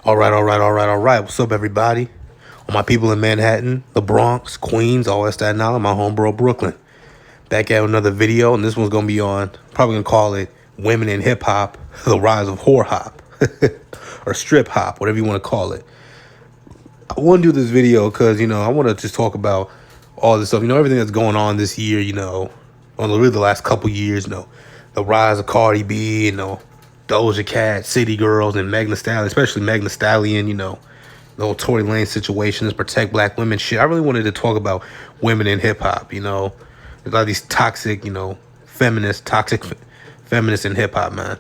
All right. What's up, everybody? All my people in Manhattan, the Bronx, Queens, all West Staten Island, my homeboro, Brooklyn. Back at another video, and this one's going to be on, probably going to call it Women in Hip Hop, the Rise of Whore Hop, or Strip Hop, whatever you want to call it. I want to do this video because, I want to just talk about all this stuff, everything that's going on this year, on really the last couple years, the rise of Cardi B, Doja Cat, City Girls, and Meg The Stallion, especially Meg The Stallion, the whole Tory Lane situation, this protect black women shit. I really wanted to talk about women in hip hop, there's a lot of these toxic, toxic feminists in hip hop, man.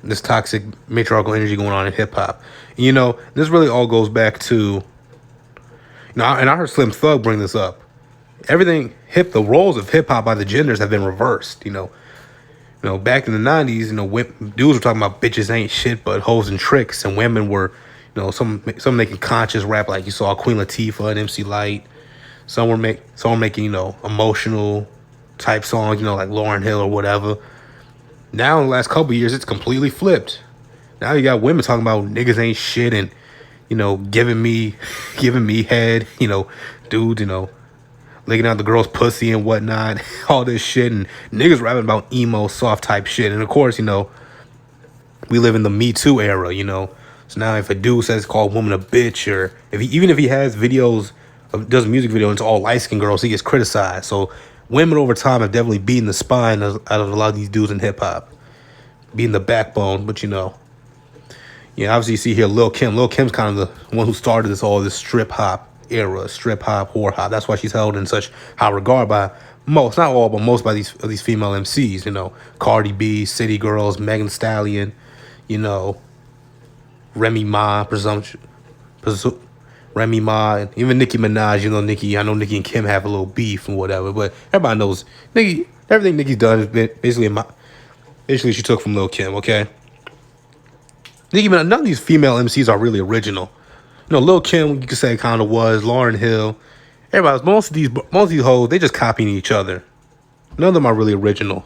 This toxic matriarchal energy going on in hip hop. This really all goes back to, and I heard Slim Thug bring this up. The roles of hip hop by the genders have been reversed, back in the 90s, dudes were talking about bitches ain't shit but hoes and tricks, and women were, some making conscious rap like you saw Queen Latifah and MC Lyte. Some were making, emotional type songs, like Lauryn Hill or whatever. Now in the last couple of years, it's completely flipped. Now you got women talking about niggas ain't shit and, giving me head, dudes, licking out the girl's pussy and whatnot, all this shit, and niggas rapping about emo, soft type shit. And of course, we live in the Me Too era, So now if a dude says call a woman a bitch, or even if he has videos, does a music video, and it's all light-skinned girls, he gets criticized. So women over time have definitely beaten the spine out of a lot of these dudes in hip-hop. Being the backbone, but obviously you see here Lil' Kim. Lil' Kim's kind of the one who started this strip hop era, strip hop, whore hop. That's why she's held in such high regard by most, not all, but most by these female MCs. Cardi B, City Girls, Meg The Stallion, Remy Ma, Remy Ma, and even Nicki Minaj. I know Nicki and Kim have a little beef and whatever, but everybody knows everything Nicki's done has been basically she took from Lil' Kim. Okay, Nicki Minaj, none of these female MCs are really original. Lil' Kim, you could say, kind of was. Lauryn Hill, most of these hoes, they just copying each other. None of them are really original.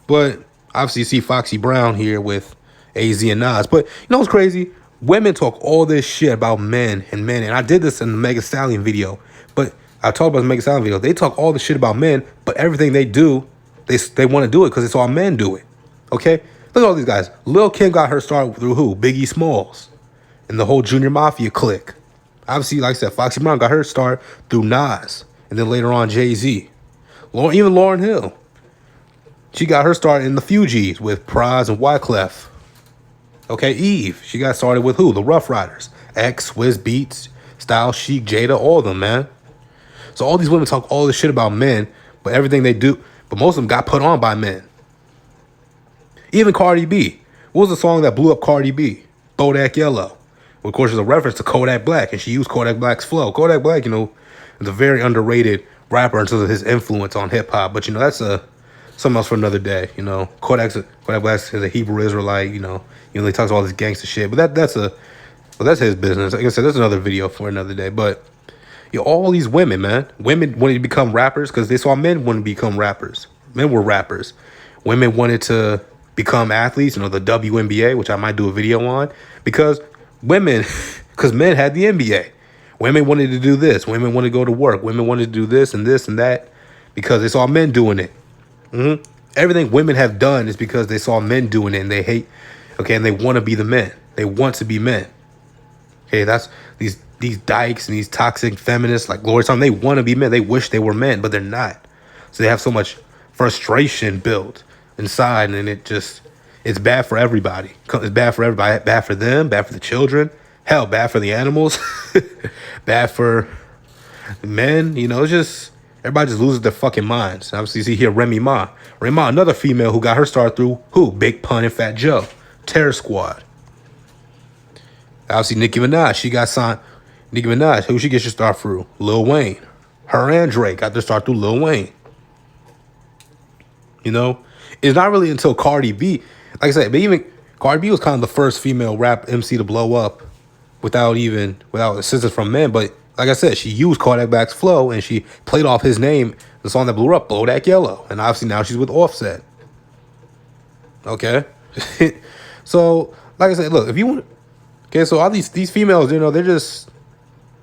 But obviously, you see Foxy Brown here with AZ and Nas. But what's crazy? Women talk all this shit about men, and I did this in the Meg The Stallion video. But I talked about the Meg The Stallion video. They talk all the shit about men, but everything they do, they want to do it because it's all men do it. Okay? Look at all these guys. Lil' Kim got her start through who? Biggie Smalls. And the whole Junior Mafia clique. Obviously, like I said, Foxy Brown got her start through Nas. And then later on, Jay-Z. Even Lauryn Hill. She got her start in the Fugees with Pras and Wyclef. Okay, Eve. She got started with who? The Rough Riders. X, Swizz Beatz, Style Chic, Jada, all of them, man. So all these women talk all this shit about men, but everything they do, but most of them got put on by men. Even Cardi B. What was the song that blew up Cardi B? Bodak Yellow. Well, of course, there's a reference to Kodak Black, and she used Kodak Black's flow. Kodak Black, is a very underrated rapper in terms of his influence on hip hop. But that's something else for another day. Kodak Black is a Hebrew Israelite. He talks all this gangster shit. But that's his business. Like I said, that's another video for another day. But all these women, man, women wanted to become rappers because they saw men wanted to become rappers. Men were rappers. Women wanted to become athletes. The WNBA, which I might do a video on, because men had the NBA. Women wanted to do this. Women wanted to go to work. Women wanted to do this and that because they saw men doing it. Everything women have done is because they saw men doing it and they hate, and they want to be the men. They want to be men. Okay, that's these dykes and these toxic feminists like Gloria Steinem. They want to be men. They wish they were men, but they're not. So they have so much frustration built inside, and it's bad for everybody. It's bad for everybody. Bad for them. Bad for the children. Hell, bad for the animals. Bad for men. It's just everybody just loses their fucking minds. Obviously, you see here Remy Ma. Remy Ma, another female who got her start through who? Big Pun and Fat Joe. Terror Squad. Obviously, Nicki Minaj. She got signed. Nicki Minaj, who she gets her start through? Lil Wayne. Her and Drake got their start through Lil Wayne. It's not really until Cardi B, like I said, but even Cardi B was kind of the first female rap MC to blow up without assistance from men. But like I said, she used Kodak Black's flow and she played off his name, the song that blew her up, Bodak Yellow. And obviously now she's with Offset. Okay? So, like I said, look, if you want, Okay, so all these females, you know, they're just,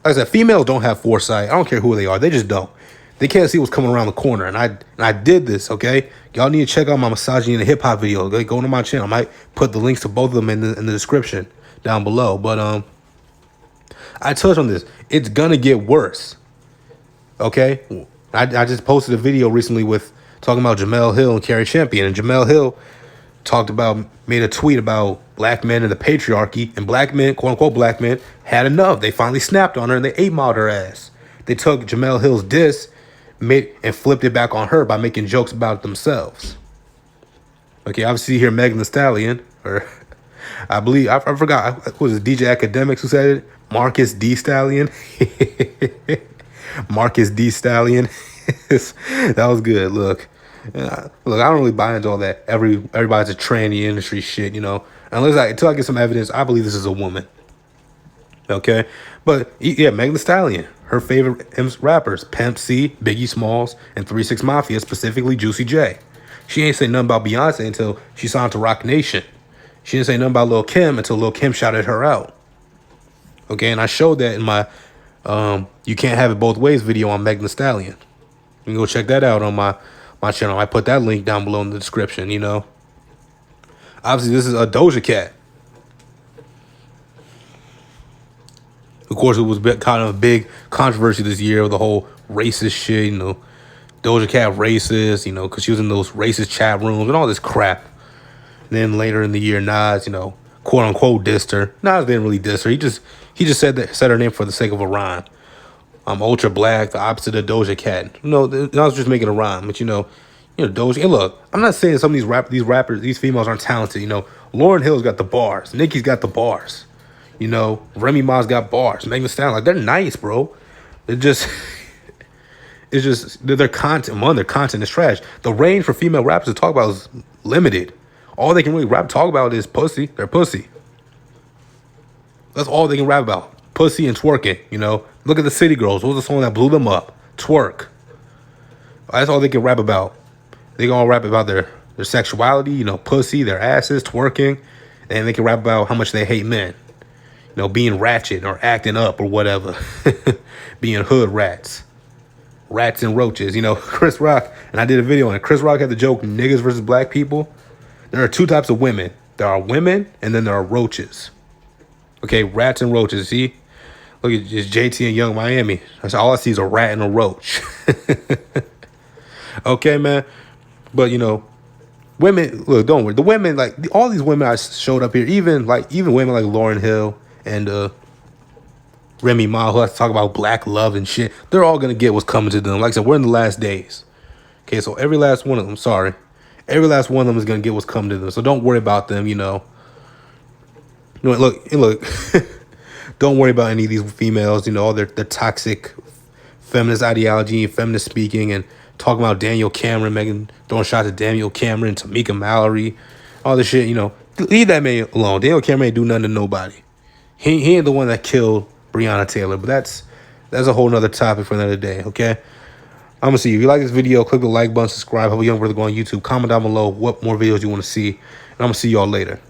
like I said, females don't have foresight. I don't care who they are. They just don't. They can't see what's coming around the corner. And I did this, okay? Y'all need to check out my misogyny and hip hop video. Okay? Go to my channel. I might put the links to both of them in the description down below. But I touched on this. It's gonna get worse. Okay? I just posted a video recently with talking about Jamel Hill and Carrie Champion. And Jamel Hill made a tweet about black men and the patriarchy, and black men, quote unquote black men, had enough. They finally snapped on her and they 8-miled her ass. They took Jamel Hill's diss and flipped it back on her by making jokes about it themselves. Okay, obviously here Meg The Stallion, or I believe, I forgot, who was it, DJ Academics who said it? Marcus D. Stallion. Marcus D. Stallion. That was good. Look, I don't really buy into all that. Everybody's a tranny industry shit, you know. Until I get some evidence, I believe this is a woman. Okay, but yeah, Meg The Stallion. Her favorite rappers: Pimp C, Biggie Smalls, and 3 6 Mafia, specifically Juicy J. She ain't say nothing about Beyonce until she signed to Roc Nation. She didn't say nothing about Lil' Kim until Lil' Kim shouted her out. Okay, and I showed that in my "You Can't Have It Both Ways" video on Meg The Stallion. You can go check that out on my channel. I put that link down below in the description, you know. Obviously, this is a Doja Cat. Of course, it was kind of a big controversy this year with the whole racist shit, you know. Doja Cat racist, you know, because she was in those racist chat rooms and all this crap. And then later in the year, Nas, you know, quote unquote dissed her. Nas didn't really diss her. He just said her name for the sake of a rhyme. Ultra Black, the opposite of Doja Cat. You know, I was just making a rhyme, but you know, Doja. And look, I'm not saying some of these rappers, these females aren't talented. You know, Lauryn Hill's got the bars. Nicki's got the bars. You know, Remy Ma's got bars. Meg The Stallion, like, they're nice, bro. They're just, it's just their content. Their content is trash. The range for female rappers to talk about is limited. All they can really talk about is pussy. They're pussy. That's all they can rap about. Pussy and twerking, you know. Look at the City Girls. What was the song that blew them up? Twerk. That's all they can rap about. They gonna rap about their sexuality, you know, pussy, their asses, twerking, and they can rap about how much they hate men. You know, being ratchet or acting up or whatever. Being hood rats. Rats and roaches. You know, Chris Rock, and I did a video on it. Chris Rock had the joke, niggas versus black people. There are two types of women. There are women, and then there are roaches. Okay, rats and roaches. See? Look at just JT and Young Miami. That's all I see is a rat and a roach. Okay, man. But, you know, women, look, don't worry. The women, like, all these women I showed up here, even women like Lauryn Hill and Remy Ma, who has to talk about black love and shit, they're all going to get what's coming to them. Like I said, we're in the last days. Okay, so every last one of them, every last one of them is going to get what's coming to them. So don't worry about them, you know. Look, don't worry about any of these females, you know, all their toxic feminist ideology and feminist speaking and talking about Daniel Cameron, throwing shots at Daniel Cameron, Tamika Mallory, all this shit, you know. Leave that man alone. Daniel Cameron ain't do nothing to nobody. He ain't the one that killed Breonna Taylor, but that's a whole nother topic for another day, okay? I'm going to see you. If you like this video, click the like button, subscribe, help a young brother go on YouTube. Comment down below what more videos you want to see, and I'm going to see y'all later.